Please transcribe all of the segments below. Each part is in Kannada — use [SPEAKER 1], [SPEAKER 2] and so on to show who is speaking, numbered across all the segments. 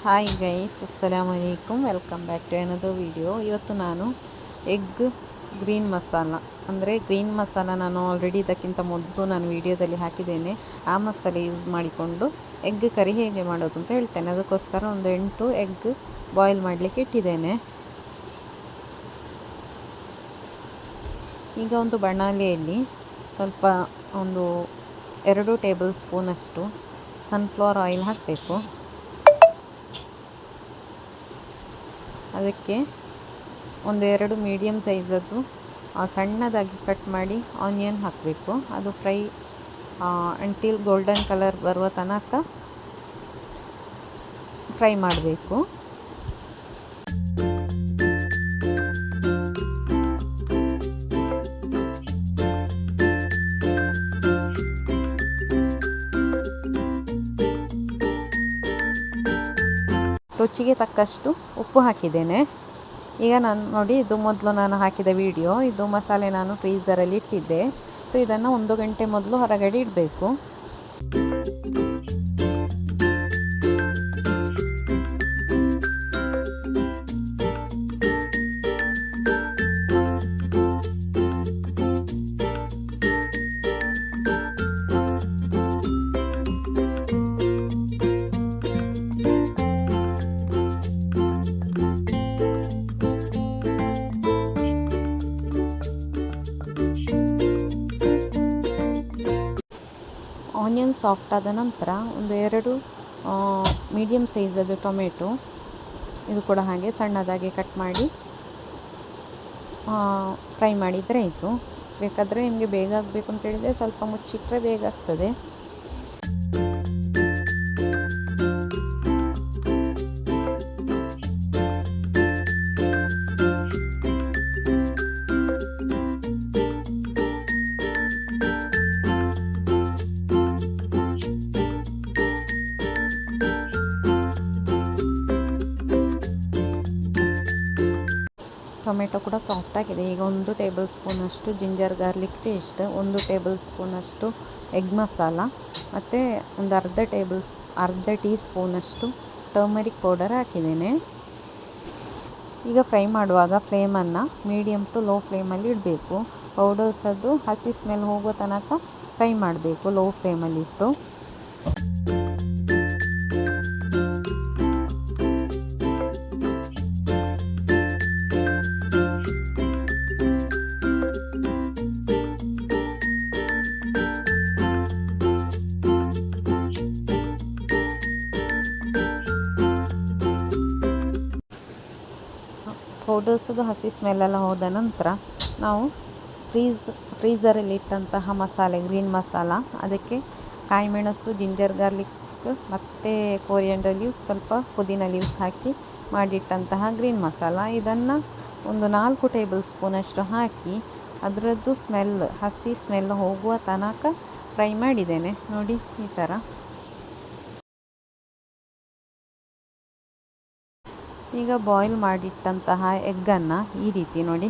[SPEAKER 1] ಹಾಯ್ ಗೈಸ್, ಅಸ್ಸಲಾಮು ಅಲೈಕುಮ್. Welcome back to another video. ಇವತ್ತು ನಾನು egg green masala green masala ನಾನು ಆಲ್ರೆಡಿ ಇದಕ್ಕಿಂತ ಮೊದಲು ನಾನು ವಿಡಿಯೋದಲ್ಲಿ ಹಾಕಿದ್ದೇನೆ. ಆ ಮಸಾಲೆ ಯೂಸ್ ಮಾಡಿಕೊಂಡು ಎಗ್ ಕರಿ ಹೇಗೆ ಮಾಡೋದು ಅಂತ ಹೇಳ್ತೇನೆ. ಅದಕ್ಕೋಸ್ಕರ ಒಂದು 8 ಎಗ್ ಬಾಯ್ಲ್ ಮಾಡಲಿಕ್ಕೆ ಇಟ್ಟಿದ್ದೇನೆ. ಈಗ ಒಂದು ಬಾಣಲೆಯಲ್ಲಿ ಸ್ವಲ್ಪ ಒಂದು 2 ಟೇಬಲ್ ಸ್ಪೂನಷ್ಟು ಸನ್ಫ್ಲವರ್ ಆಯಿಲ್ ಹಾಕಬೇಕು. ಅದಕ್ಕೆ ಒಂದು 2 ಮೀಡಿಯಮ್ ಸೈಜದ್ದು ಸಣ್ಣದಾಗಿ ಕಟ್ ಮಾಡಿ ಆನಿಯನ್ ಹಾಕಬೇಕು. ಅದು ಫ್ರೈ ಅಂಟಿಲ್ ಗೋಲ್ಡನ್ ಕಲರ್ ಬರುವ ತನಕ ಫ್ರೈ ಮಾಡಬೇಕು. ರುಚಿಗೆ ತಕ್ಕಷ್ಟು ಉಪ್ಪು ಹಾಕಿದ್ದೇನೆ. ಈಗ ನಾನು ನೋಡಿ, ಇದು ಮೊದಲು ನಾನು ಹಾಕಿದ ವಿಡಿಯೋ. ಇದು ಮಸಾಲೆ ನಾನು ಫ್ರೀಝರಲ್ಲಿ ಇಟ್ಟಿದ್ದೆ. ಸೊ ಇದನ್ನು 1 ಗಂಟೆ ಮೊದಲು ಹೊರಗಡೆ ಇಡಬೇಕು. ಆನಿಯನ್ ಸಾಫ್ಟ್ ಆದ ನಂತರ ಒಂದು 2 ಮೀಡಿಯಮ್ ಸೈಜದ್ದು ಟೊಮೆಟೊ, ಇದು ಕೂಡ ಹಾಗೆ ಸಣ್ಣದಾಗಿ ಕಟ್ ಮಾಡಿ ಫ್ರೈ ಮಾಡಿದರೆ ಆಯಿತು. ಬೇಕಾದರೆ ನಿಮಗೆ ಬೇಗ ಆಗಬೇಕು ಅಂತ ಹೇಳಿದರೆ ಸ್ವಲ್ಪ ಮುಚ್ಚಿಟ್ಟರೆ ಬೇಗ ಆಗ್ತದೆ. ಟೊಮೆಟೊ ಕೂಡ ಸಾಫ್ಟ್ ಆಗಿದೆ. ಈಗ 1 ಟೇಬಲ್ ಸ್ಪೂನಷ್ಟು ಜಿಂಜರ್ ಗಾರ್ಲಿಕ್ ಪೇಸ್ಟ್, 1 ಟೇಬಲ್ ಸ್ಪೂನಷ್ಟು ಎಗ್ ಮಸಾಲ ಮತ್ತು ಒಂದು ಅರ್ಧ ಟೀ ಸ್ಪೂನಷ್ಟು ಟರ್ಮರಿಕ್ ಪೌಡರ್ ಹಾಕಿದ್ದೇನೆ. ಈಗ ಫ್ರೈ ಮಾಡುವಾಗ ಫ್ಲೇಮನ್ನು ಮೀಡಿಯಮ್ ಟು ಲೋ ಫ್ಲೇಮಲ್ಲಿ ಇಡಬೇಕು. ಪೌಡರ್ಸದ್ದು ಹಸಿ ಸ್ಮೆಲ್ ಹೋಗೋ ತನಕ ಫ್ರೈ ಮಾಡಬೇಕು ಲೋ ಫ್ಲೇಮಲ್ಲಿಟ್ಟು. ಪೌಡರ್ಸದು ಹಸಿ ಸ್ಮೆಲ್ಲೆಲ್ಲ ಹೋದ ನಂತರ ನಾವು ಫ್ರೀಝರಲ್ಲಿ ಇಟ್ಟಂತಹ ಮಸಾಲೆ, ಗ್ರೀನ್ ಮಸಾಲ, ಅದಕ್ಕೆ ಕಾಯಿ ಮೆಣಸು, ಜಿಂಜರ್ ಗಾರ್ಲಿಕ್ ಮತ್ತು ಕೊರಿಯಂಡರ್ ಲೀವ್ಸ್, ಸ್ವಲ್ಪ ಪುದೀನ ಲೀವ್ಸ್ ಹಾಕಿ ಮಾಡಿಟ್ಟಂತಹ ಗ್ರೀನ್ ಮಸಾಲ, ಇದನ್ನು ಒಂದು 4 ಟೇಬಲ್ ಸ್ಪೂನಷ್ಟು ಹಾಕಿ ಅದರದ್ದು ಹಸಿ ಸ್ಮೆಲ್ ಹೋಗುವ ತನಕ ಫ್ರೈ ಮಾಡಿದ್ದೇನೆ. ನೋಡಿ, ಈ ಥರ. ಈಗ ಬಾಯ್ಲ್ ಮಾಡಿಟ್ಟಂತಹ ಎಗ್ಗನ್ನು ಈ ರೀತಿ ನೋಡಿ,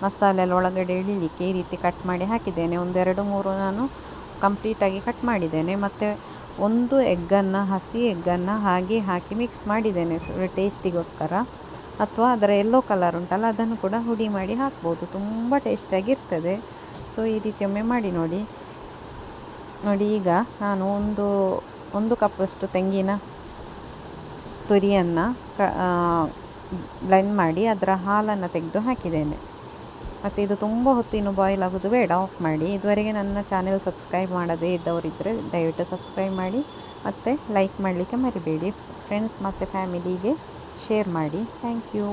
[SPEAKER 1] ಮಸಾಲೆಲ್ಲ ಒಳಗಡೆ ಇಳಿಲಿಕ್ಕೆ ಈ ರೀತಿ ಕಟ್ ಮಾಡಿ ಹಾಕಿದ್ದೇನೆ. ಒಂದು 2-3 ನಾನು ಕಂಪ್ಲೀಟಾಗಿ ಕಟ್ ಮಾಡಿದ್ದೇನೆ. ಮತ್ತು 1 ಎಗ್ಗನ್ನು, ಹಸಿ ಎಗ್ಗನ್ನು ಹಾಗೆ ಹಾಕಿ ಮಿಕ್ಸ್ ಮಾಡಿದ್ದೇನೆ ಟೇಸ್ಟಿಗೋಸ್ಕರ. ಅಥವಾ ಅದರ ಯೆಲ್ಲೋ ಕಲರ್ ಉಂಟಲ್ಲ, ಅದನ್ನು ಕೂಡ ಹುಡಿ ಮಾಡಿ ಹಾಕ್ಬೋದು, ತುಂಬ ಟೇಸ್ಟಿಯಾಗಿರ್ತದೆ. ಸೊ ಈ ರೀತಿ ಒಮ್ಮೆ ಮಾಡಿ ನೋಡಿ. ಈಗ ನಾನು ಒಂದು ಕಪ್ಪಷ್ಟು ತೆಂಗಿನ ತುರಿಯನ್ನು ಬ್ಲೆಂಡ್ ಮಾಡಿ ಅದರ ಹಾಲನ್ನು ತೆಗೆದು ಹಾಕಿದ್ದೇನೆ. ಮತ್ತು ಇದು ತುಂಬ ಹೊತ್ತು ಇನ್ನು ಬಾಯ್ಲ್ ಆಗೋದು ಬೇಡ, ಆಫ್ ಮಾಡಿ. ಇದುವರೆಗೆ ನನ್ನ ಚಾನೆಲ್ ಸಬ್ಸ್ಕ್ರೈಬ್ ಮಾಡದೇ ಇದ್ದವರಿದ್ದರೆ ದಯವಿಟ್ಟು ಸಬ್ಸ್ಕ್ರೈಬ್ ಮಾಡಿ ಮತ್ತು ಲೈಕ್ ಮಾಡಲಿಕ್ಕೆ ಮರಿಬೇಡಿ. ಫ್ರೆಂಡ್ಸ್ ಮತ್ತು ಫ್ಯಾಮಿಲಿಗೆ ಶೇರ್ ಮಾಡಿ. Thank you.